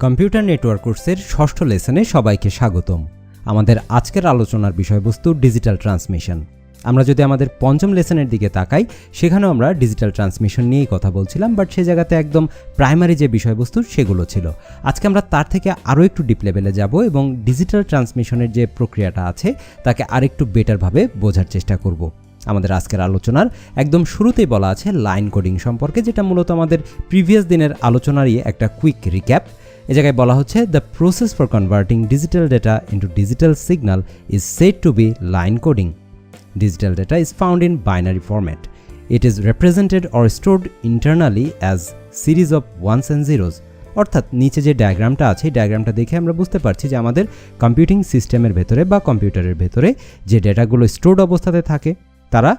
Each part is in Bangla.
কম্পিউটার নেটওয়ার্ক কোর্সের ষষ্ঠ লেসনে সবাইকে স্বাগতম। আমাদের আজকের আলোচনার বিষয়বস্তু ডিজিটাল ট্রান্সমিশন। আমরা যদি আমাদের পঞ্চম লেসনের দিকে তাকাই, সেখানেও আমরা ডিজিটাল ট্রান্সমিশন নিয়েই কথা বলছিলাম, বাট সে জায়গাতে একদম প্রাইমারি যে বিষয়বস্তু সেগুলো ছিল। আজকে আমরা তার থেকে আরও একটু ডিপ লেভেলে যাব এবং ডিজিটাল ট্রান্সমিশনের যে প্রক্রিয়াটা আছে তাকে আরেকটু বেটারভাবে বোঝার চেষ্টা করব। আমাদের আজকের আলোচনার একদম শুরুতেই বলা আছে লাইন কোডিং সম্পর্কে, যেটা মূলত আমাদের প্রিভিয়াস দিনের আলোচনারই একটা কুইক রিক্যাপ। এ জায়গায় বলা হচ্ছে the process for converting digital data into digital signal is said to be line coding. Digital data is found in binary format. It is represented or stored internally as series of ones and zeros. অর্থাৎ নিচে যে ডায়াগ্রামটা আছে, ডায়াগ্রামটা দেখে আমরা বুঝতে পারছি যে আমাদের কম্পিউটিং সিস্টেমের ভেতরে বা কম্পিউটারের ভেতরে যে ডেটাগুলো স্টোরড অবস্থাতে থাকে তারা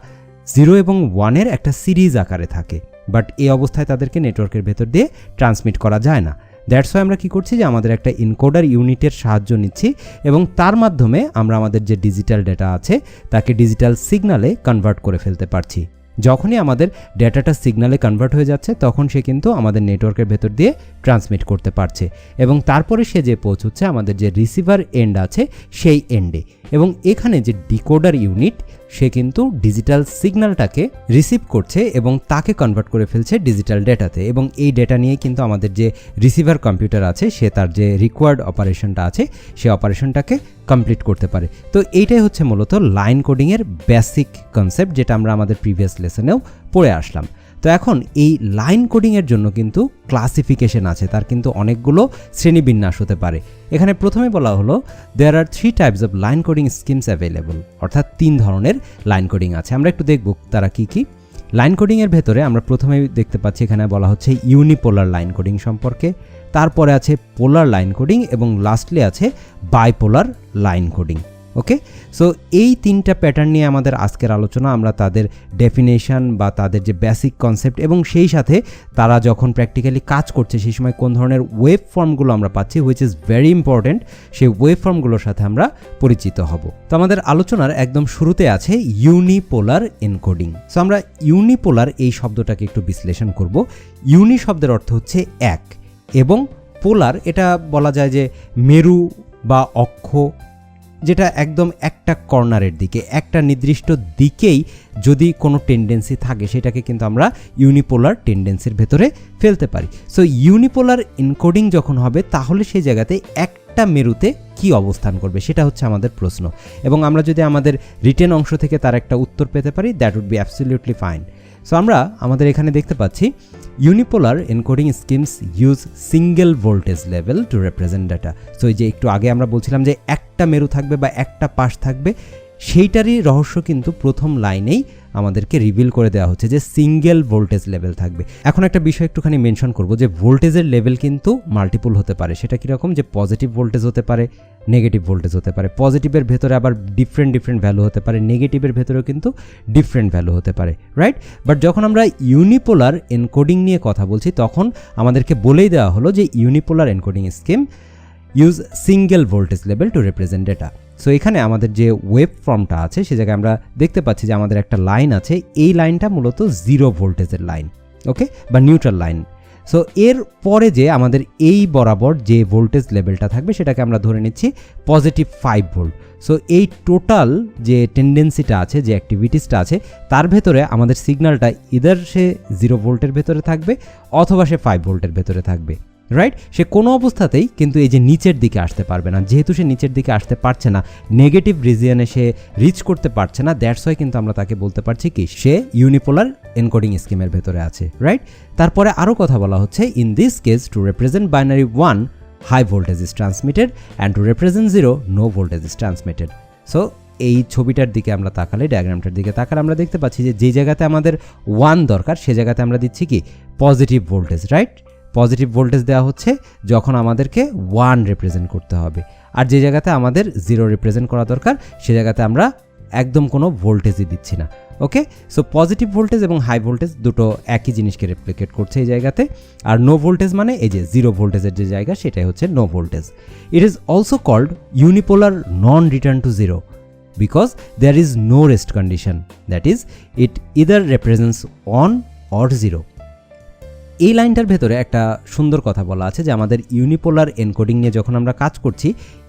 0 এবং 1-এর একটা সিরিজ আকারে থাকে, বাট এই অবস্থায় তাদেরকে নেটওয়ার্কের ভেতর দিয়ে ট্রান্সমিট করা যায় না। দ্যাটস ওয়াই আমরা কী করছি যে আমাদের একটা ইনকোডার ইউনিটের সাহায্য নিচ্ছি এবং তার মাধ্যমে আমরা আমাদের যে ডিজিটাল ডেটা আছে তাকে ডিজিটাল সিগনালে কনভার্ট করে ফেলতে পারছি। যখনই আমাদের ডেটাটা সিগনালে কনভার্ট হয়ে যাচ্ছে তখন সে কিন্তু আমাদের নেটওয়ার্কের ভেতর দিয়ে ট্রান্সমিট করতে পারছে এবং তারপরে সে যে পৌঁছচ্ছে আমাদের যে রিসিভার এন্ড আছে সেই এন্ডে, এবং এখানে যে ডিকোডার ইউনিট সে কিন্তু ডিজিটাল সিগন্যালটাকে রিসিভ করছে এবং তাকে কনভার্ট করে ফেলছে ডিজিটাল ডেটাতে, এবং এই ডেটা নিয়ে কিন্তু আমাদের যে রিসিভার কম্পিউটার আছে সে তার যে রিকোয়ার্ড অপারেশনটা আছে সে অপারেশনটাকে কমপ্লিট করতে পারে। তো এইটাই হচ্ছে মূলত লাইন কোডিংয়ের বেসিক কনসেপ্ট, যেটা আমরা আমাদের প্রিভিয়াস লেসনেও পড়ে আসলাম। তো এখন এই লাইন কোডিংয়ের জন্য কিন্তু ক্লাসিফিকেশন আছে, তার কিন্তু অনেকগুলো শ্রেণীবিন্যাস হতে পারে। এখানে প্রথমে বলা হলো দেয়ার আর 3 types of line coding schemes available, অর্থাৎ 3 ধরনের লাইন কোডিং আছে। আমরা একটু দেখব তারা কি কি। লাইন কোডিংয়ের ভেতরে আমরা প্রথমেই দেখতে পাচ্ছি এখানে বলা হচ্ছে ইউনিপোলার লাইন কোডিং সম্পর্কে, তারপরে আছে পোলার লাইন কোডিং এবং লাস্টলি আছে বাইপোলার লাইন কোডিং। ওকে, সো এই 3টা প্যাটার্ন নিয়ে আমাদের আজকের আলোচনা। আমরা তাদের ডেফিনেশন বা তাদের যে বেসিক কনসেপ্ট এবং সেই সাথে তারা যখন প্র্যাকটিক্যালি কাজ করছে সেই সময় কোন ধরনের ওয়েব ফর্মগুলো আমরা পাচ্ছি, হুইচ ইজ ভেরি ইম্পর্ট্যান্ট, সেই ওয়েব ফর্মগুলোর সাথে আমরা পরিচিত হব। তো আমাদের আলোচনার একদম শুরুতে আছে ইউনিপোলার এনকোডিং। সো আমরা ইউনিপোলার এই শব্দটাকে একটু বিশ্লেষণ করব। ইউনি শব্দের অর্থ হচ্ছে এক, এবং পোলার এটা বলা যায় যে মেরু বা অক্ষ, যেটা একদম একটা কর্নারের দিকে, একটা নির্দিষ্ট দিকেই যদি কোনো টেন্ডেন্সি থাকে সেটাকে কিন্তু আমরা ইউনিপোলার টেন্ডেন্সির ভেতরে ফেলতে পারি। সো ইউনিপোলার এনকোডিং যখন হবে তাহলে সেই জায়গাতে একটা মেরুতে কি অবস্থান করবে সেটা হচ্ছে আমাদের প্রশ্ন, এবং আমরা যদি আমাদের রিটেন অংশ থেকে তার একটা উত্তর পেতে পারি that would be absolutely fine. So আমরা আমাদের এখানে দেখতে পাচ্ছি unipolar encoding schemes use single voltage level to represent data. So এই যে একটু আগে আমরা বলছিলাম যে একটা মেরু থাকবে বা একটা পাশ থাকবে, সেইটারই রহস্য কিন্তু প্রথম লাইনেই আমাদেরকে রিভিল করে দেওয়া হচ্ছে যে সিঙ্গেল ভোল্টেজ লেভেল থাকবে। এখন একটা বিষয় একটুখানি মেনশন করব যে ভোল্টেজের লেভেল কিন্তু মাল্টিপল হতে পারে। সেটা কীরকম, যে পজিটিভ ভোল্টেজ হতে পারে, নেগেটিভ ভোল্টেজ হতে পারে, পজিটিভের ভেতরে আবার ডিফারেন্ট ভ্যালু হতে পারে, নেগেটিভের ভেতরেও কিন্তু ডিফারেন্ট ভ্যালু হতে পারে, রাইট? বাট যখন আমরা ইউনিপোলার এনকোডিং নিয়ে কথা বলছি তখন আমাদেরকে বলেই দেওয়া হলো যে unipolar encoding scheme use single voltage level to represent data. So এখানে আমাদের যে ওয়েব ফর্মটা আছে সে জায়গায় আমরা দেখতে পাচ্ছি যে আমাদের একটা লাইন আছে, এই লাইনটা মূলত 0 ভোল্টেজের লাইন, ওকে, বা নিউট্রাল লাইন। সো এর পরে যে আমাদের এই বরাবর যে ভোল্টেজ লেভেলটা থাকবে সেটাকে আমরা ধরে নিচ্ছি পজিটিভ 5 ভোল্ট। সো এই টোটাল যে টেন্ডেন্সিটা আছে, যে অ্যাক্টিভিটিসটা আছে, তার ভেতরে আমাদের সিগন্যালটা ইদার সে 0 ভোল্টের ভেতরে থাকবে অথবা সে 5 ভোল্টের ভেতরে থাকবে, রাইট? সে কোনো অবস্থাতেই কিন্তু এই যে নিচের দিকে আসতে পারবে না। যেহেতু সে নিচের দিকে আসতে পারছে না, নেগেটিভ রিজিয়নে সে রিচ করতে পারছে না, দ্যাটস ওয়াই কিন্তু আমরা তাকে বলতে পারছি কি সে ইউনিপোলার এনকোডিং স্কিমের ভেতরে আছে, রাইট? তারপরে আরও কথা বলা হচ্ছে in this case to represent binary 1 high voltage is transmitted and to represent 0 no voltage is transmitted. So এই ছবিটার দিকে আমরা তাকালে, ডায়াগ্রামটার দিকে তাকালে আমরা দেখতে পাচ্ছি যে যে জায়গাতে আমাদের 1 দরকার সে জায়গাতে আমরা দিচ্ছি কি positive voltage, right? Positive voltage দেওয়া হচ্ছে যখন আমাদেরকে 1 রিপ্রেজেন্ট করতে হবে, আর যে জায়গাতে আমাদের 0 রিপ্রেজেন্ট করা দরকার সে জায়গাতে আমরা একদম কোনো ভোল্টেজই দিচ্ছি না, ওকে? সো পজিটিভ ভোল্টেজ এবং হাই ভোল্টেজ দুটো একই জিনিসকে রেপ্লিকেট করছে এই জায়গাতে, আর নো ভোল্টেজ মানে এই যে 0 ভোল্টেজের যে জায়গা সেটাই হচ্ছে no voltage. It is also called unipolar non return to 0 because there is no rest condition, that is it either represents 1 or 0. এই লাইনটার ভেতরে একটা সুন্দর কথা বলা আছে যে আমাদের ইউনিপোলার এনকোডিং নিয়ে যখন আমরা কাজ করছি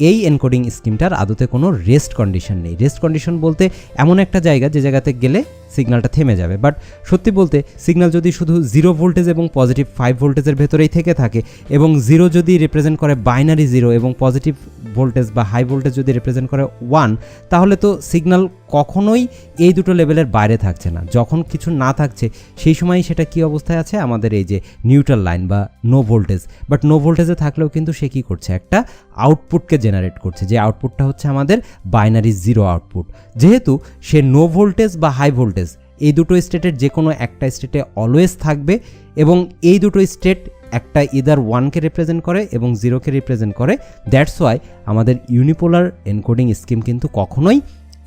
এই এনকোডিং স্কিমটার আদতে কোনো রেস্ট কন্ডিশন নেই। রেস্ট কন্ডিশন বলতে এমন একটা জায়গা যে জায়গাতে গেলে সিগন্যালটা থেমে যাবে, বাট সত্যি বলতে সিগন্যাল যদি শুধু 0 ভোল্টেজ এবং পজিটিভ 5 ভোল্টেজের ভেতরেই থেকে থাকে এবং 0 যদি রিপ্রেজেন্ট করে বাইনারি 0 এবং পজিটিভ ভোল্টেজ বা হাই ভোল্টেজ যদি রিপ্রেজেন্ট করে 1, তাহলে তো সিগন্যাল কখনোই এই দুটো লেভেলের বাইরে থাকছে না। যখন কিছু না থাকছে সেই সময়ই সেটা কি অবস্থায় আছে, আমাদের এই যে নিউট্রাল লাইন বা নো ভোল্টেজ। বাট নো ভোল্টেজে থাকলেও কিন্তু সে কী করছে, একটা আউটপুটকে জেনারেট করছে, যে আউটপুটটা হচ্ছে আমাদের বাইনারি 0 আউটপুট। যেহেতু সে নো ভোল্টেজ বা হাই ভোল্টেজ এই দুটো স্টেটের যে কোনো একটা স্টেটে অলওয়েজ থাকবে এবং এই দুটো স্টেট একটা ইদার 1কে রিপ্রেজেন্ট করে এবং 0কে রিপ্রেজেন্ট করে, দ্যাটস ওয়াই আমাদের ইউনিপোলার এনকোডিং স্কিম কিন্তু কখনোই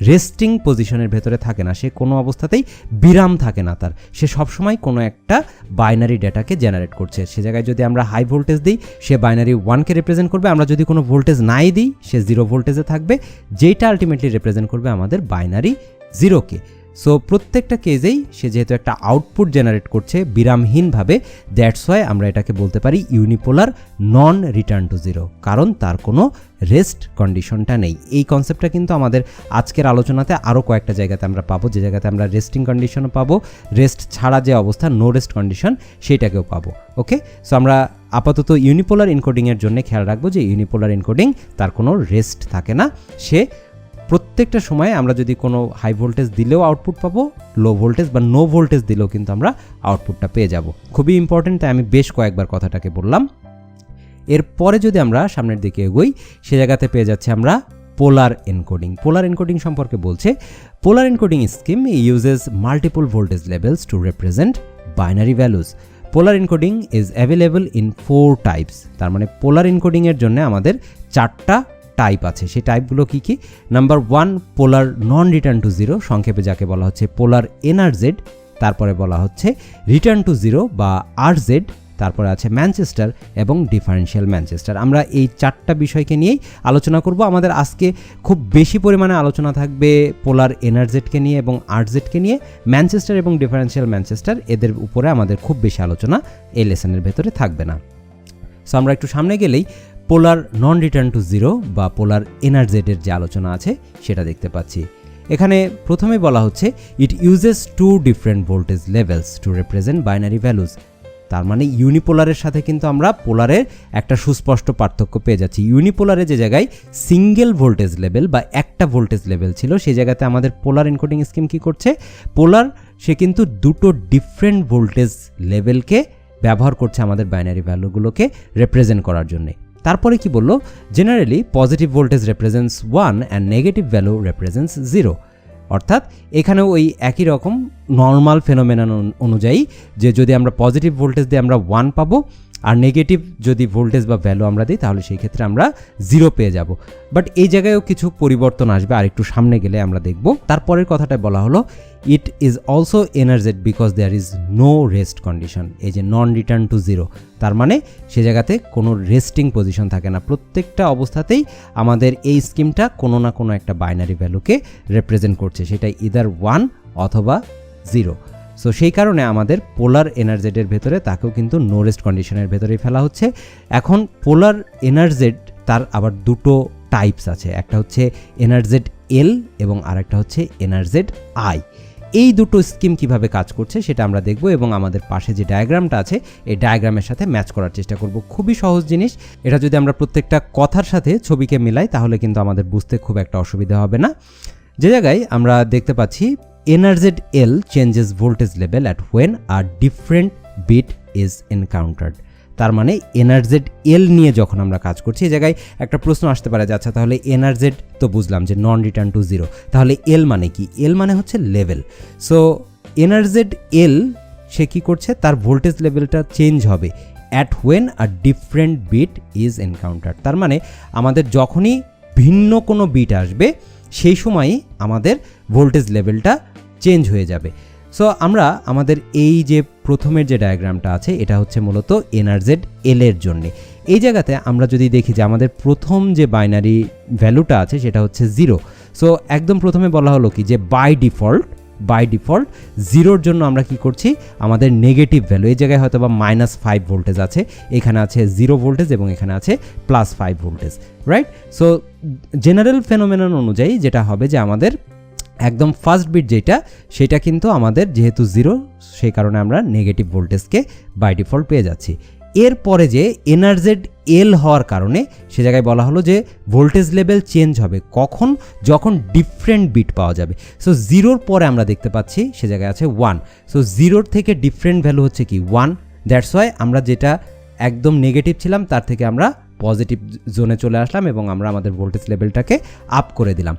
রেস্টিং পজিশনের ভেতরে থাকে না। সে কোনো অবস্থাতেই বিরাম থাকে না তার, সে সবসময় কোনো একটা বাইনারি ডেটাকে জেনারেট করছে। সে জায়গায় যদি আমরা হাই ভোল্টেজ দিই সে বাইনারি 1কে রিপ্রেজেন্ট করবে, আমরা যদি কোনো ভোল্টেজ নাই দিই সে 0 ভোল্টেজে থাকবে, যেটা আলটিমেটলি রিপ্রেজেন্ট করবে আমাদের বাইনারি 0কে। সো প্রত্যেকটা কেজেই সে যেহেতু একটা আউটপুট জেনারেট করছে বিরামহীনভাবে, দ্যাটস ওয়াই আমরা এটাকে বলতে পারি ইউনিপোলার নন রিটার্ন টু 0, কারণ তার কোনো রেস্ট কন্ডিশনটা নেই। এই কনসেপ্টটা কিন্তু আমাদের আজকের আলোচনাতে আরও কয়েকটা জায়গাতে আমরা পাবো, যে জায়গাতে আমরা রেস্টিং কন্ডিশনও পাবো, রেস্ট ছাড়া যে অবস্থা নো রেস্ট কন্ডিশন সেইটাকেও পাবো। ওকে, সো আমরা আপাতত ইউনিপোলার এনকোডিংয়ের জন্য খেয়াল রাখবো যে ইউনিপোলার এনকোডিং তার কোনো রেস্ট থাকে না, সে প্রত্যেকটা সময় আমরা যদি কোনো হাই ভোল্টেজ দিলেও আউটপুট পাবো, লো ভোল্টেজ বা নো ভোল্টেজ দিলেও কিন্তু আমরা আউটপুটটা পেয়ে যাব। খুবই ইম্পর্টেন্ট, তাই আমি বেশ কয়েকবার কথাটাকে বললাম। এরপরে যদি আমরা সামনের দিকে এগোই সে জায়গাতে পেয়ে যাচ্ছে আমরা পোলার এনকোডিং। পোলার এনকোডিং সম্পর্কে বলছে, polar encoding scheme uses multiple voltage levels to represent binary values. Polar encoding is available in 4 types. তার মানে পোলার এনকোডিংয়ের জন্য আমাদের 4টা টাইপ আছে। সেই টাইপগুলো কী কী? Number 1 polar non return to 0, সংক্ষেপে যাকে বলা হচ্ছে পোলার এনআরজেড। তারপরে বলা হচ্ছে রিটার্ন টু 0 বা আরজেড। তারপরে আছে ম্যানচেস্টার এবং ডিফারেন্সিয়াল ম্যানচেস্টার। আমরা এই 4টা বিষয়কে নিয়েই আলোচনা করব। আমাদের আজকে খুব বেশি পরিমাণে আলোচনা থাকবে পোলার এনআরজেডকে নিয়ে এবং আরজেডকে নিয়ে। ম্যানচেস্টার এবং ডিফারেন্সিয়াল ম্যানচেস্টার এদের উপরে আমাদের খুব বেশি আলোচনা এই লেসনের ভেতরে থাকবে না। সো আমরা একটু সামনে গেলেই পোলার নন রিটার্ন টু 0 বা পোলার এনআরজেডের যে আলোচনা আছে সেটা দেখতে পাচ্ছি। এখানে প্রথমে বলা হচ্ছে it uses 2 different voltage levels to represent binary values. তার মানে ইউনিপোলারের সাথে কিন্তু আমরা পোলারের একটা সুস্পষ্ট পার্থক্য পেয়ে যাচ্ছি। ইউনিপোলারে যে জায়গায় সিঙ্গেল ভোল্টেজ লেভেল বা একটা ভোল্টেজ লেভেল ছিল, সেই জায়গাতে আমাদের পোলার এনকোডিং স্কিম কী করছে, পোলার সে কিন্তু দুটো ডিফারেন্ট ভোল্টেজ লেভেলকে ব্যবহার করছে আমাদের বাইনারি ভ্যালুগুলোকে রিপ্রেজেন্ট করার জন্যে। তারপরে কি বললো, generally positive voltage represents 1 and negative value represents 0। অর্থাৎ এখানেও ওই একই রকম নর্মাল ফেনোমেনন অনুযায়ী যে যদি আমরা পজিটিভ ভোল্টেজ দিয়ে আমরা 1 পাবো আর নেগেটিভ যদি ভোল্টেজ বা ভ্যালু আমরা দিই তাহলে সেই ক্ষেত্রে আমরা 0 পেয়ে যাব। বাট এই জায়গায়ও কিছু পরিবর্তন আসবে, আর একটু সামনে গেলে আমরা দেখব। তারপরের কথাটা বলা হলো it is also NRZ because there is no rest condition. এই যে নন রিটার্ন টু 0, তার মানে সে জায়গাতে কোনো রেস্টিং পজিশন থাকে না। প্রত্যেকটা অবস্থাতেই আমাদের এই স্কিমটা কোনো না কোনো একটা বাইনারি ভ্যালুকে রিপ্রেজেন্ট করছে, সেটা ইদার 1 অথবা 0। সো সেই কারণে আমাদের পোলার এনার্জেডের ভেতরে তাকেও কিন্তু নো রেস্ট কন্ডিশনের ভেতরেই ফেলা হচ্ছে। এখন পোলার এনার্জেড তার আবার দুটো টাইপস আছে, একটা হচ্ছে এনার্জেড এল এবং আরেকটা হচ্ছে এনার্জেড আই। এই দুটো স্কিম কিভাবে কাজ করছে সেটা আমরা দেখব এবং আমাদের পাশে যে ডায়াগ্রামটা আছে এই ডায়াগ্রামের সাথে ম্যাচ করার চেষ্টা করব। খুবই সহজ জিনিস, এটা যদি আমরা প্রত্যেকটা কথার সাথে ছবিকে মিলাই তাহলে কিন্তু আমাদের বুঝতে খুব একটা অসুবিধা হবে না। যে জায়গায় আমরা দেখতে পাচ্ছি NRZ L changes voltage level at when R different bit is encountered. তার মানে এনার্জেড এল নিয়ে যখন আমরা কাজ করছি এই জায়গায় একটা প্রশ্ন আসতে পারে যে আচ্ছা তাহলে এনার্জেড তো বুঝলাম যে নন রিটার্ন টু 0, তাহলে এল মানে কি? এল মানে হচ্ছে লেভেল। সো এনার্জেড এল সে কী করছে, তার ভোল্টেজ লেভেলটা চেঞ্জ হবে at when R different bit is encountered. তার মানে আমাদের যখনই ভিন্ন কোনো বিট আসবে সেই সময়ই আমাদের ভোল্টেজ লেভেলটা চেঞ্জ হয়ে যাবে। সো আমরা আমাদের এই যে প্রথমের যে ডায়াগ্রামটা আছে এটা হচ্ছে মূলত এনার্জেড এল এর জন্যে। এই জায়গাতে আমরা যদি দেখি যে আমাদের প্রথম যে বাইনারি ভ্যালুটা আছে সেটা হচ্ছে 0। সো একদম প্রথমে বলা হলো কি যে বাই ডিফল্ট বাই ডিফল্ট জিরোর জন্য আমরা কি করছি আমাদের নেগেটিভ ভ্যালু এই জায়গায় হয়তো বা -5 ভোল্টেজ আছে, এখানে আছে 0 ভোল্টেজ এবং এখানে আছে +5 voltage, right? So general phenomenon অনুযায়ী যেটা হবে যে আমাদের একদম ফার্স্ট বিট যেটা সেটা কিন্তু আমাদের যেহেতু 0 সেই কারণে আমরা নেগেটিভ ভোল্টেজকে বাই ডিফল্ট পেয়ে যাচ্ছি। এরপরে যে এনআরজেড এল হওয়ার কারণে সে জায়গায় বলা হলো যে ভোল্টেজ লেভেল চেঞ্জ হবে কখন, যখন ডিফারেন্ট বিট পাওয়া যাবে। সো 0-র পরে আমরা দেখতে পাচ্ছি সে জায়গায় আছে 1। সো 0-র থেকে ডিফারেন্ট ভ্যালু হচ্ছে কি 1, দ্যাটস ওয়াই আমরা যেটা একদম নেগেটিভ ছিলাম তার থেকে আমরা পজিটিভ জোনে চলে আসলাম এবং আমরা আমাদের ভোল্টেজ লেভেলটাকে আপ করে দিলাম।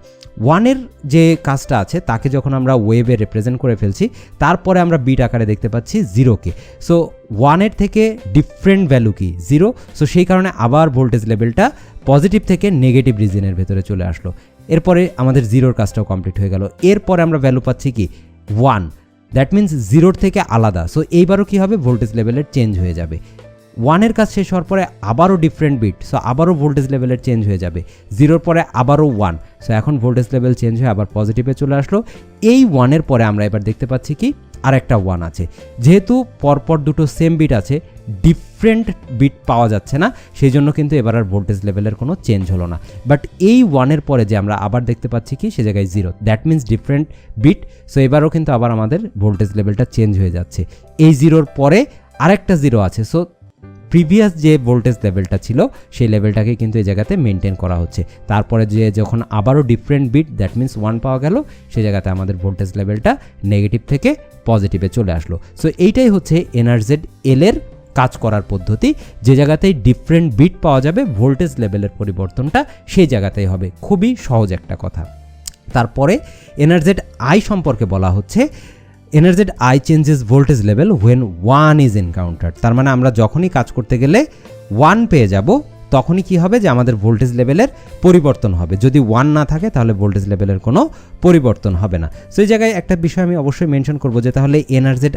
1-এর যে কাজটা আছে তাকে যখন আমরা ওয়েভে রিপ্রেজেন্ট করে ফেলছি তারপরে আমরা বিট আকারে দেখতে পাচ্ছি 0কে। সো 1-এর থেকে ডিফারেন্ট ভ্যালু কি 0, সো সেই কারণে আবার ভোল্টেজ লেভেলটা পজিটিভ থেকে নেগেটিভ রিজনের ভেতরে চলে আসলো। এরপরে আমাদের 0-র কাজটাও কমপ্লিট হয়ে গেল। এরপরে আমরা ভ্যালু পাচ্ছি কি 1, দ্যাট মিনস 0-র থেকে আলাদা। সো এইবারও কি হবে ভোল্টেজ লেভেলের চেঞ্জ হয়ে যাবে। 1-এর কাজ শেষ হওয়ার পরে আবারও ডিফারেন্ট বিট, সো আবারও ভোল্টেজ লেভেলের চেঞ্জ হয়ে যাবে। 0-র পরে আবারও 1, সো এখন ভোল্টেজ লেভেল চেঞ্জ হয়ে আবার পজিটিভে চলে আসলো। এই 1-এর পরে আমরা এবার দেখতে পাচ্ছি কি আরেকটা 1 আছে। যেহেতু পরপর দুটো সেম বিট আছে, ডিফারেন্ট বিট পাওয়া যাচ্ছে না, সেই জন্য কিন্তু এবার আর ভোল্টেজ লেভেলের কোনো চেঞ্জ হলো না। বাট এই 1-এর পরে যে আমরা আবার দেখতে পাচ্ছি কি সে জায়গায় 0, that means different bit. So এবারও কিন্তু আবার আমাদের ভোল্টেজ লেভেলটা চেঞ্জ হয়ে যাচ্ছে। এই 0-র পরে আরেকটা 0 আছে। সো প্রিভিয়াস যে ভোল্টেজ লেভেলটা ছিল সেই লেভেলটাকে কিন্তু এই জায়গাতে মেনটেন করা হচ্ছে। তারপরে যে যখন আবারও ডিফারেন্ট বিট দ্যাট মিনস 1 পাওয়া গেল, সেই জায়গাতে আমাদের ভোল্টেজ লেভেলটা নেগেটিভ থেকে পজিটিভে চলে আসলো। সো এইটাই হচ্ছে এনআরজেড এল এর কাজ করার পদ্ধতি। যে জায়গাতেই ডিফারেন্ট বিট পাওয়া যাবে ভোল্টেজ লেভেলের পরিবর্তনটা সেই জায়গাতেই হবে। খুবই সহজ একটা কথা। তারপরে এনআরজেড আই সম্পর্কে বলা হচ্ছে NRZ I changes voltage level when 1 is encountered. তার মানে আমরা যখনই কাজ করতে গেলে 1 পেয়ে যাব তখনই কি হবে যে আমাদের ভোল্টেজ লেভেলের পরিবর্তন হবে। যদি 1 না থাকে তাহলে ভোল্টেজ লেভেলের কোনো পরিবর্তন হবে না। সো এই জায়গায় একটা বিষয় আমি অবশ্যই মেনশন করব যে তাহলে এনআরজেড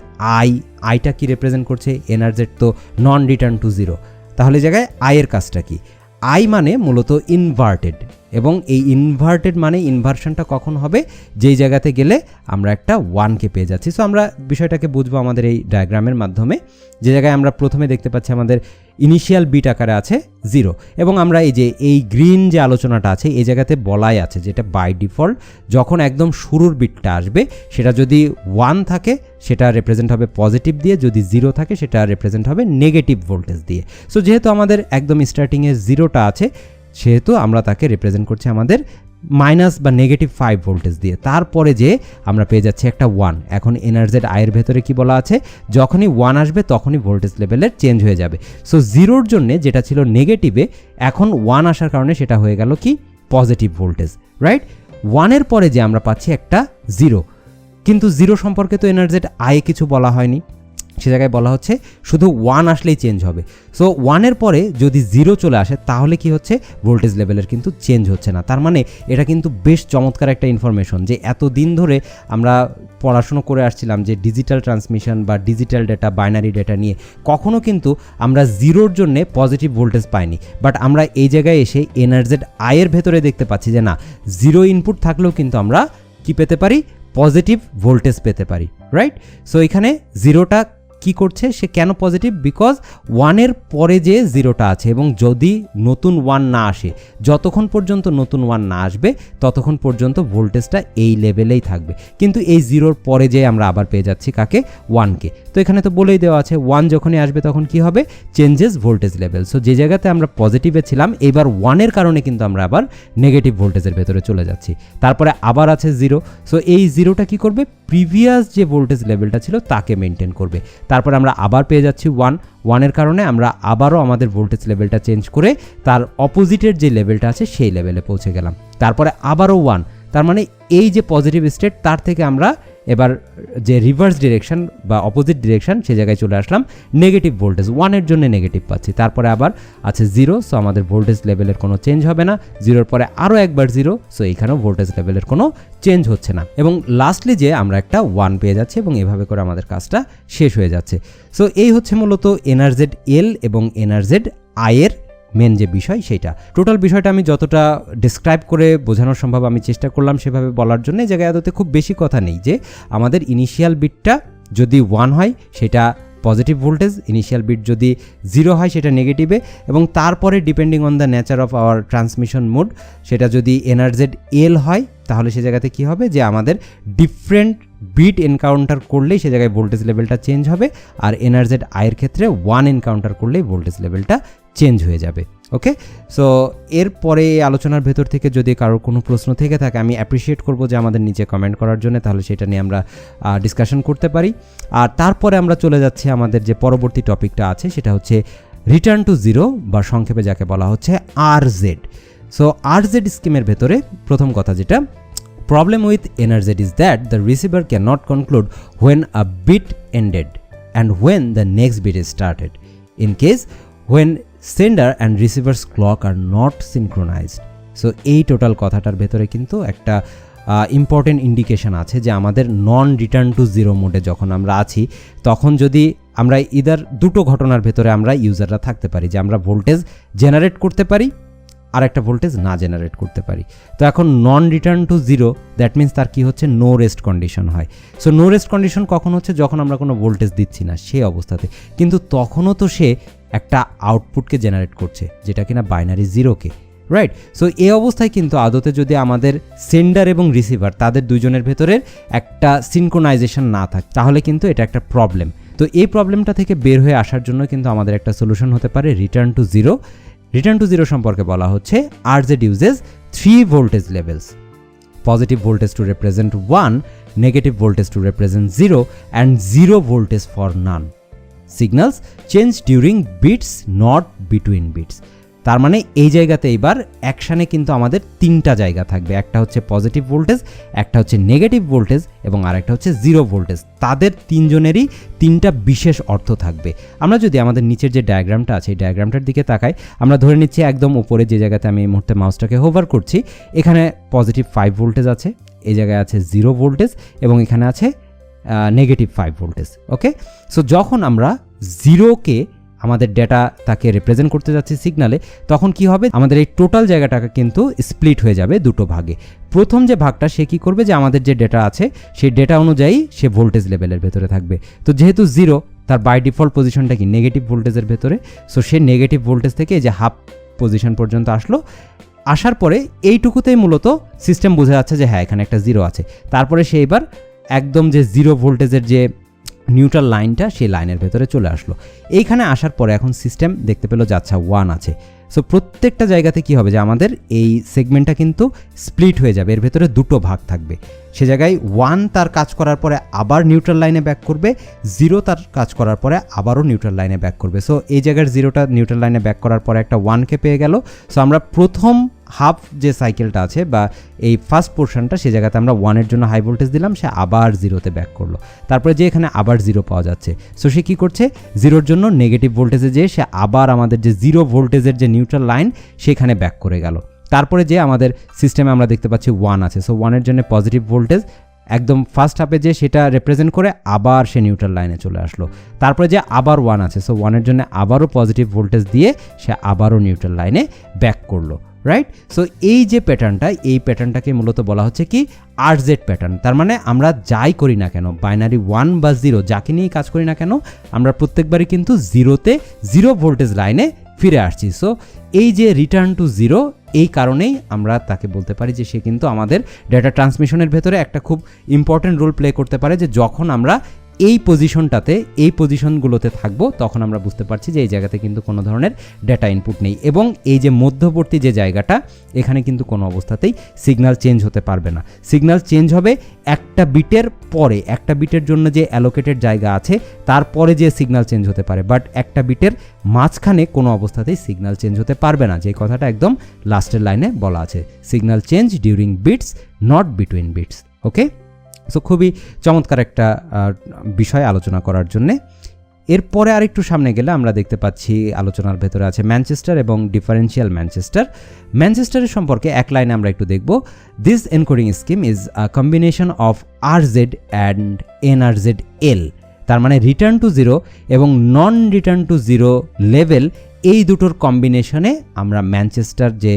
আইটা কি রিপ্রেজেন্ট করছে? এনআরজেড তো নন রিটার্ন টু 0, তাহলে এই জায়গায় আইয়ের কাজটা কি? আই মানে মূলত ইনভার্টেড, এবং এই ইনভার্টেড মানে ইনভার্সনটা কখন হবে? যেই জায়গাতে গেলে আমরা একটা 1কে পেয়ে যাচ্ছি। সো আমরা বিষয়টাকে বুঝবো আমাদের এই ডায়াগ্রামের মাধ্যমে। যে জায়গায় আমরা প্রথমে দেখতে পাচ্ছি আমাদের ইনিশিয়াল বিট আকারে আছে 0, এবং আমরা এই যে এই গ্রিন যে আলোচনাটা আছে এই জায়গাতে বলাই আছে যেটা বাই ডিফল্ট যখন একদম শুরুর বিটটা আসবে সেটা যদি 1 থাকে সেটা রিপ্রেজেন্ট হবে পজিটিভ দিয়ে, যদি 0 থাকে সেটা রিপ্রেজেন্ট হবে নেগেটিভ ভোল্টেজ দিয়ে। সো যেহেতু আমাদের একদম স্টার্টিংয়ে 0টা আছে সেহেতু আমরা তাকে রিপ্রেজেন্ট করছি আমাদের মাইনাস বা -5 ভোল্টেজ দিয়ে। তারপরে যে আমরা পেয়ে যাচ্ছি একটা 1। এখন এনআরজেড আয়ের ভেতরে কি বলা আছে? যখনই 1 আসবে তখনই ভোল্টেজ লেভেলের চেঞ্জ হয়ে যাবে। সো 0-র জন্য যেটা ছিল নেগেটিভে এখন 1 আসার কারণে সেটা হয়ে গেল কি পজিটিভ ভোল্টেজ, রাইট? 1-এর পরে যে আমরা পাচ্ছি একটা 0, কিন্তু 0 সম্পর্কে তো এনআরজেড আয়ে কিছু বলা হয়নি। সে জায়গায় বলা হচ্ছে শুধু 1 আসলেই চেঞ্জ হবে। সো 1-এর পরে যদি 0 চলে আসে তাহলে কি হচ্ছে? ভোল্টেজ লেভেলের কিন্তু চেঞ্জ হচ্ছে না। তার মানে এটা কিন্তু বেশ চমৎকার একটা ইনফরমেশন যে এতদিন ধরে আমরা পড়াশুনো করে আসছিলাম যে ডিজিটাল ট্রান্সমিশন বা ডিজিটাল ডেটা, বাইনারি ডেটা নিয়ে কখনো কিন্তু আমরা 0-র জন্য পজিটিভ ভোল্টেজ পাইনি। বাট আমরা এই জায়গায় এসে এনআরজেড আয়ের ভেতরে দেখতে পাচ্ছি যে না, 0 ইনপুট থাকলেও কিন্তু আমরা কি পেতে পারি? পজিটিভ ভোল্টেজ পেতে পারি, রাইট? সো এখানে 0টা কি করছে? সে কেন পজিটিভ? বিকজ 1-এর পরে যে 0টা আছে এবং যদি নতুন 1 না আসে, যতক্ষণ পর্যন্ত নতুন 1 না আসবে ততক্ষণ পর্যন্ত ভোল্টেজটা এই লেভেলেই থাকবে। কিন্তু এই 0-র পরে যে আমরা আবার পেয়ে যাচ্ছি কাকে? 1কে। তো এখানে তো বলেই দেওয়া আছে 1 যখনই আসবে তখন কি হবে? Changes voltage level. সো যে জায়গাতে আমরা পজিটিভে ছিলাম এবার 1-এর কারণে কিন্তু আমরা আবার নেগেটিভ ভোল্টেজের ভেতরে চলে যাচ্ছি। তারপরে আবার আছে 0। সো এই 0টা কি করবে? প্রিভিয়াস যে ভোল্টেজ লেভেলটা ছিল তাকে মেনটেন করবে। তারপরে আমরা আবার পেয়ে যাচ্ছি 1-এর কারণে আমরা আবারও আমাদের ভোল্টেজ লেভেলটা চেঞ্জ করে তার অপোজিটের যে লেভেলটা আছে সেই লেভেলে পৌঁছে গেলাম। তারপরে আবারও 1, তার মানে এই যে পজিটিভ স্টেট তার থেকে আমরা এবার যে রিভার্স ডিরেকশন বা অপোজিট ডিরেকশন সে জায়গায় চলে আসলাম, নেগেটিভ ভোল্টেজ 1-এর জন্য নেগেটিভ পাচ্ছি। তারপরে আবার আছে 0, সো আমাদের ভোল্টেজ লেভেলের কোনো চেঞ্জ হবে না। 0-এর পরে আরও একবার 0, সো এইখানেও ভোল্টেজ লেভেলের কোনো চেঞ্জ হচ্ছে না। এবং লাস্টলি যে আমরা একটা 1 পেয়ে যাচ্ছি এবং এভাবে করে আমাদের কাজটা শেষ হয়ে যাচ্ছে। সো এই হচ্ছে মূলত এনআরজেড এল এবং এনআরজেড আয়ের মেন যে বিষয় সেটা। টোটাল বিষয়টা আমি যতটা ডিসক্রাইব করে বোঝানো সম্ভব আমি চেষ্টা করলাম সেভাবে বলার জন্য। এই জায়গায় আদতে খুব বেশি কথা নেই, যে আমাদের ইনিশিয়াল বিটটা যদি 1 হয় সেটা পজিটিভ ভোল্টেজ, ইনিশিয়াল বিট যদি 0 হয় সেটা নেগেটিভে, এবং তারপরে depending on the nature of our transmission mode সেটা যদি এনআরজেড এল হয় তাহলে সে জায়গাতে কী হবে, যে আমাদের ডিফারেন্ট বিট এনকাউন্টার করলেই সে জায়গায় ভোল্টেজ লেভেলটা চেঞ্জ হবে, আর এনআরজেড আয়ের ক্ষেত্রে 1 এনকাউন্টার করলেই ভোল্টেজ লেভেলটা চেঞ্জ হয়ে যাবে। ওকে, সো এরপরে আলোচনার ভেতর থেকে যদি কারোর কোনো প্রশ্ন থেকে থাকে আমি অ্যাপ্রিসিয়েট করব যে আমাদের নিচে কমেন্ট করার জন্য, তাহলে সেটা নিয়ে আমরা ডিসকাশন করতে পারি। আর তারপরে আমরা চলে যাচ্ছি আমাদের যে পরবর্তী টপিকটা আছে সেটা হচ্ছে রিটার্ন টু জিরো, বা সংক্ষেপে যাকে বলা হচ্ছে আরজেড। সো আরজেড স্কিমের ভেতরে প্রথম কথা যেটা, problem with NRZ is that the receiver cannot conclude when a bit ended and when the next bit is started, in case when sender and receiver's clock are not synchronized. So এই টোটাল কথাটার ভেতরে কিন্তু একটা ইম্পর্টেন্ট ইন্ডিকেশন আছে যে আমাদের নন রিটার্ন টু জিরো মোডে যখন আমরা আছি তখন যদি আমরা ইদার দুটো ঘটনার ভেতরে আমরা ইউজাররা থাকতে পারি, যে আমরা ভোল্টেজ জেনারেট করতে পারি আর একটা ভোল্টেজ না জেনারেট করতে পারি। তো এখন নন return to zero that means তার কি হচ্ছে, নো রেস্ট কন্ডিশন হয়। সো নো রেস্ট কন্ডিশন কখন হচ্ছে, যখন আমরা কোনো ভোল্টেজ দিচ্ছি না সেই অবস্থাতে, কিন্তু তখনও তো সে একটা আউটপুটকে জেনারেট করছে যেটা কিনা বাইনারি জিরোকে, রাইট? সো এই অবস্থায় কিন্তু আদতে যদি আমাদের সেন্ডার এবং রিসিভার তাদের দুজনের ভেতরের একটা সিনক্রোনাইজেশন না থাকে তাহলে কিন্তু এটা একটা প্রবলেম। তো এই প্রবলেমটা থেকে বের হয়ে আসার জন্য কিন্তু আমাদের একটা সলিউশন হতে পারে return to zero. Return to zero সম্পর্কে বলা হচ্ছে RZ uses 3 voltage levels, positive voltage to represent 1, negative voltage to represent 0 and 0 voltage for none. Signals change during bits not between bits. তার মানে এই জায়গাতে এইবার অ্যাকশানে কিন্তু আমাদের 3টা জায়গা থাকবে, একটা হচ্ছে পজিটিভ ভোল্টেজ, একটা হচ্ছে নেগেটিভ ভোল্টেজ এবং আরেকটা হচ্ছে 0 ভোল্টেজ। তাদের তিনজনেরই 3টা বিশেষ অর্থ থাকবে। আমরা যদি আমাদের নিচের যে ডায়াগ্রামটা আছে এই ডায়াগ্রামটার দিকে তাকাই, আমরা ধরে নিচ্ছি একদম উপরে যে জায়গাতে আমি এই মুহূর্তে মাউসটাকে হোভার করছি, এখানে পজিটিভ 5 ভোল্টেজ আছে, এই জায়গায় আছে 0 ভোল্টেজ এবং এখানে আছে নেগেটিভ 5 ভোল্টেজ। ওকে, সো যখন আমরা 0কে আমাদের ডেটা তাকে রিপ্রেজেন্ট করতে যাচ্ছি সিগনালে, তখন কি হবে, আমাদের এই টোটাল জায়গাটাকে কিন্তু স্প্লিট হয়ে যাবে দুটো ভাগে। প্রথম যে ভাগটা সে কি করবে, যে আমাদের যে ডেটা আছে সেই ডেটা অনুযায়ী সে ভোল্টেজ লেভেলের ভেতরে থাকবে। তো যেহেতু 0 তার বাই ডিফল্ট পজিশনটা কি নেগেটিভ ভোল্টেজের ভেতরে, সো সে নেগেটিভ ভোল্টেজ থেকে এই যে হাফ পজিশন পর্যন্ত আসলো, আসার পরে এইটুকুতেই মূলত সিস্টেম বুঝে যাচ্ছে যে হ্যাঁ এখানে একটা 0 আছে। তারপরে সে এবার একদম যে 0 ভোল্টেজের যে নিউট্রাল লাইনটা সেই লাইনের ভেতরে চলে আসলো। এইখানে আসার পরে এখন সিস্টেম দেখতে পেলো যে আচ্ছা 1 আছে। সো প্রত্যেকটা জায়গাতে কি হবে, যে আমাদের এই সেগমেন্টটা কিন্তু স্প্লিট হয়ে যাবে, এর ভেতরে দুটো ভাগ থাকবে। সে জায়গায় 1 তার কাজ করার পরে আবার নিউট্রাল লাইনে ব্যাক করবে, 0 তার কাজ করার পরে আবারও নিউট্রাল লাইনে ব্যাক করবে। সো এই জায়গার 0টা নিউট্রাল লাইনে ব্যাক করার পরে একটা 1কে পেয়ে গেল। সো আমরা প্রথম হাফ যে সাইকেলটা আছে বা এই ফার্স্ট পোর্শনটা, সে জায়গাতে আমরা 1-এর জন্য হাই ভোল্টেজ দিলাম, সে আবার 0তে ব্যাক করলো। তারপরে যে এখানে আবার 0 পাওয়া যাচ্ছে, সো সে কী করছে, 0-র জন্য নেগেটিভ ভোল্টেজে যেয়ে সে আবার আমাদের যে 0 ভোল্টেজের যে নিউট্রাল লাইন সেখানে ব্যাক করে গেল। তারপরে যে আমাদের সিস্টেমে আমরা দেখতে পাচ্ছি 1 আছে, সো 1-এর জন্য পজিটিভ ভোল্টেজ একদম ফার্স্ট হাফে যে সেটা রিপ্রেজেন্ট করে আবার সে নিউট্রাল লাইনে চলে আসলো। তারপরে যে আবার 1 আছে, সো 1-এর জন্য আবারও পজিটিভ ভোল্টেজ দিয়ে সে আবারও নিউট্রাল লাইনে ব্যাক করলো, রাইট? সো এই যে প্যাটার্নটা, এই প্যাটার্নটাকে মূলত বলা হচ্ছে কি আরজেড প্যাটার্ন। তার মানে আমরা যাই করি না কেন, বাইনারি 1 বা 0 যাকে নিয়েই কাজ করি না কেন, আমরা প্রত্যেকবারই কিন্তু 0তে 0 ভোল্টেজ লাইনে ফিরে আসছি। সো এই যে রিটার্ন টু 0, এই কারণেই আমরা তাকে বলতে পারি যে সে কিন্তু আমাদের ডেটা ট্রান্সমিশনের ভেতরে একটা খুব ইম্পর্টেন্ট রোল প্লে করতে পারে, যে যখন আমরা এই পজিশনটাতে এই পজিশনগুলোতে থাকবো তখন আমরা বুঝতে পারছি যে এই জায়গাতে কিন্তু কোনো ধরনের ডেটা ইনপুট নেই, এবং এই যে মধ্যবর্তী যে জায়গাটা এখানে কিন্তু কোনো অবস্থাতেই সিগন্যাল চেঞ্জ হতে পারবে না। সিগন্যাল চেঞ্জ হবে একটা বিটের পরে, একটা বিটের জন্য যে অ্যালোকেটেড জায়গা আছে তারপরে যে সিগন্যাল চেঞ্জ হতে পারে, বাট একটা বিটের মাঝখানে কোনো অবস্থাতেই সিগন্যাল চেঞ্জ হতে পারবে না, যে কথাটা একদম লাস্টের লাইনে বলা আছে, signal change during bits not between bits. Okay, so খুবই চমৎকার একটা বিষয় আলোচনা করার জন্যে। এরপরে আরেকটু সামনে গেলে আমরা দেখতে পাচ্ছি আলোচনার ভেতরে আছে ম্যানচেস্টার এবং ডিফারেন্সিয়াল ম্যানচেস্টার। ম্যানচেস্টারের সম্পর্কে এক লাইনে আমরা একটু দেখব, this encoding scheme is a combination of RZ and NRZ L. তার মানে রিটার্ন টু 0 এবং নন রিটার্ন টু 0 লেভেল, এই দুটোর কম্বিনেশনে আমরা ম্যানচেস্টার যে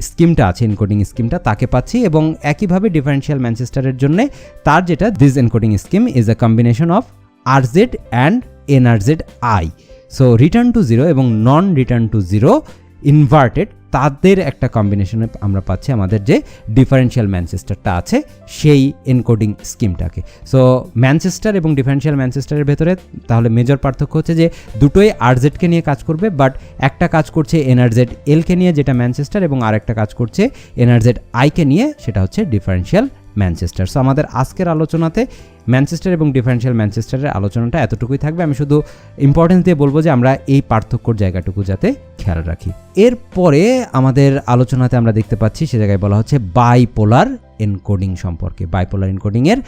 স্কিমটা আছে এনকোডিং স্কিমটা তাকে পাচ্ছি, এবং একইভাবে ডিফারেন্সিয়াল ম্যানচেস্টারের জন্য তার যেটা this encoding scheme is a combination of RZ and NRZ-I। So return to zero এবং non return to zero inverted তাদের একটা কম্বিনেশনে আমরা পাচ্ছি আমাদের যে ডিফারেন্সিয়াল ম্যানচেস্টারটা আছে সেই এনকোডিং স্কিমটাকে। সো ম্যানচেস্টার এবং ডিফারেন্সিয়াল ম্যানচেস্টারের ভেতরে তাহলে মেজর পার্থক্য হচ্ছে যে দুটোই RZ-কে নিয়ে কাজ করবে, বাট একটা কাজ করছে NRZ-L-কে নিয়ে যেটা ম্যানচেস্টার, এবং আরেকটা কাজ করছে NRZ-I-কে নিয়ে সেটা হচ্ছে ডিফারেন্সিয়াল ম্যানচেস্টার। সো আমাদের আজকের আলোচনাতে ম্যানচেস্টার এবং ডিফারেন্সিয়াল ম্যানচেস্টারের আলোচনাটা এতটুকুই থাকবে। আমি শুধু ইম্পর্টেন্স দিয়ে বলবো যে আমরা এই পার্থক্যর জায়গাটুকু যাতে খেয়াল রাখি। এরপরে আমাদের আলোচনাতে আমরা দেখতে পাচ্ছি সে জায়গায় বলা হচ্ছে বাইপোলার এনকোডিং সম্পর্কে। বাইপোলার এনকোডিংয়ের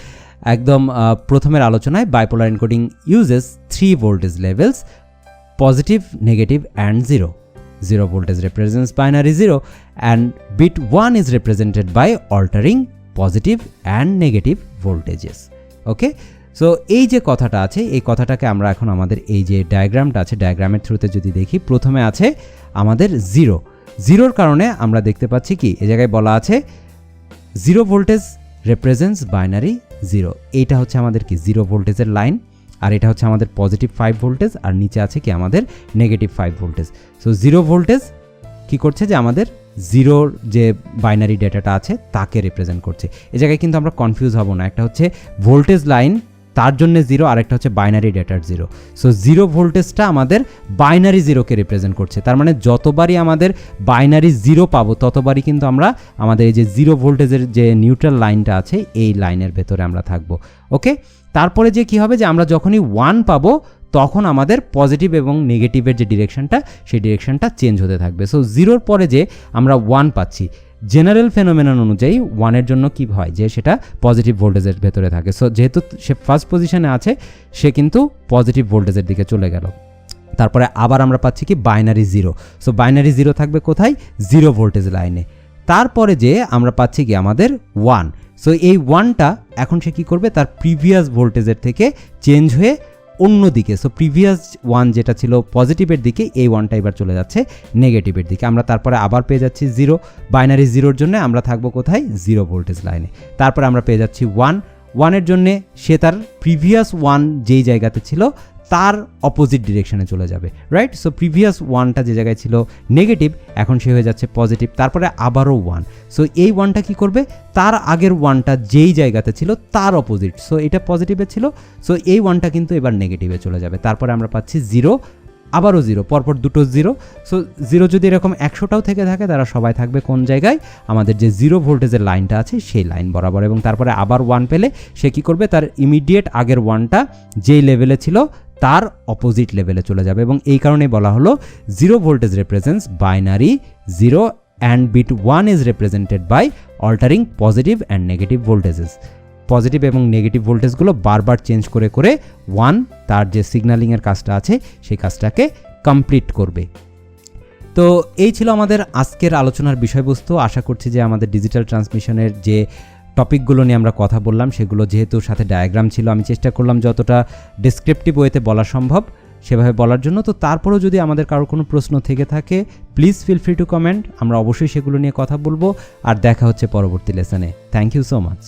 একদম প্রথমের আলোচনায় bipolar encoding uses 3 voltage levels, positive, negative and zero. Zero voltage represents binary zero and bit 1 is represented by altering positive and negative voltages. Okay, so এই যে কথাটা আছে এই কথাটাকে আমরা এখন আমাদের এই যে ডায়াগ্রামটা আছে ডায়াগ্রামের থ্রুতে যদি দেখি, প্রথমে আছে আমাদের জিরোর কারণে আমরা দেখতে পাচ্ছি কি এই জায়গায় বলা আছে জিরো ভোল্টেজ রেপ্রেজেন্টস বাইনারি জিরো। এইটা হচ্ছে আমাদের কি জিরো ভোল্টেজের লাইন, আর এটা হচ্ছে আমাদের পজিটিভ 5 ভোল্টেজ, আর নিচে আছে কি আমাদের negative 5 voltage. So zero voltage কি করছে যে আমাদের জিরোর যে বাইনারি ডেটাটা আছে তাকে রিপ্রেজেন্ট করছে। এই জায়গায় কিন্তু আমরা কনফিউজ হব না, একটা হচ্ছে ভোল্টেজ লাইন তার জন্য জিরো, আর একটা হচ্ছে বাইনারি ডেটার জিরো। সো জিরো ভোল্টেজটা আমাদের বাইনারি জিরোকে রিপ্রেজেন্ট করছে, তার মানে যতবারই আমাদের বাইনারি জিরো পাবো ততবারই কিন্তু আমরা আমাদের এই যে জিরো ভোল্টেজের যে নিউট্রাল লাইনটা আছে এই লাইনের ভেতরে আমরা থাকবো। ওকে, তারপরে যে কি হবে যে আমরা যখনই 1 পাবো তখন আমাদের পজিটিভ এবং নেগেটিভের যে ডিরেকশনটা সেই ডিরেকশনটা চেঞ্জ হতে থাকবে। সো জিরোর পরে যে আমরা 1 পাচ্ছি, জেনারেল ফেনোমেনন অনুযায়ী 1-এর জন্য কি হয় যে সেটা পজিটিভ ভোল্টেজের ভেতরে থাকে। সো যেহেতু সে ফার্স্ট পজিশনে আছে সে কিন্তু পজিটিভ ভোল্টেজের দিকে চলে গেল। তারপরে আবার আমরা পাচ্ছি কি binary zero. So binary zero থাকবে কোথায়? জিরো ভোল্টেজ লাইনে। তারপরে যে আমরা পাচ্ছি কি আমাদের 1। সো এই 1টা এখন সে কী করবে, তার প্রিভিয়াস ভোল্টেজের থেকে চেঞ্জ হয়ে অন্য দিকে, সো প্রিভিয়াস 1 যেটা ছিল পজিটিভের দিকে, এই 1টা এবার চলে যাচ্ছে নেগেটিভের দিকে। আমরা তারপরে আবার পেয়ে যাচ্ছি জিরো, বাইনারি জিরোর জন্য আমরা থাকবো কোথায়? জিরো ভোল্টেজ লাইনে। তারপরে আমরা পেয়ে যাচ্ছি 1-এর জন্যে সে তার প্রিভিয়াস 1 যেই জায়গাতে ছিল তার অপোজিট ডিরেকশনে চলে যাবে, রাইট? সো প্রিভিয়াস 1টা যে জায়গায় ছিল নেগেটিভ এখন সে হয়ে যাচ্ছে পজিটিভ, তারপরে আবারও 1। সো এই 1টা কী করবে, তার আগের 1টা যেই জায়গাতে ছিল তার অপোজিট, সো এটা পজিটিভে ছিল, সো এই 1টা কিন্তু এবার নেগেটিভে চলে যাবে। তারপরে আমরা পাচ্ছি জিরো, আবারও জিরো, পরপর দুটো জিরো। সো জিরো যদি এরকম 100টাও থেকে থাকে তারা সবাই থাকবে কোন জায়গায়? আমাদের যে জিরো ভোল্টেজের লাইনটা আছে সেই লাইন বরাবর। এবং তারপরে আবার 1 পেলে সে কী করবে, তার ইমিডিয়েট আগের 1টা যেই লেভেলে ছিল তার অপোজিট লেভেলে চলে যাবে। এবং এই কারণে বলা হলো zero voltage represents binary zero and bit 1 is represented by altering positive and negative voltages. Positive এবং নেগেটিভ ভোল্টেজগুলো বারবার চেঞ্জ করে করে 1 তার যে সিগন্যালিংয়ের কাজটা আছে সেই কাজটাকে কমপ্লিট করবে। তো এই ছিল আমাদের আজকের আলোচনার বিষয়বস্তু। আশা করছি যে আমাদের ডিজিটাল ট্রান্সমিশনের যে টপিকগুলো নিয়ে আমরা কথা বললাম সেগুলো যেহেতু সাথে ডায়াগ্রাম ছিল, আমি চেষ্টা করলাম যতটা ডেসক্রিপটিভ ওয়েতে বলা সম্ভব সেভাবে বলার জন্য। তো তারপরেও যদি আমাদের কারোর কোনো প্রশ্ন থেকে থাকে please feel free to comment, আমরা অবশ্যই সেগুলো নিয়ে কথা বলবো। আর দেখা হচ্ছে পরবর্তী লেসনে। Thank you so much.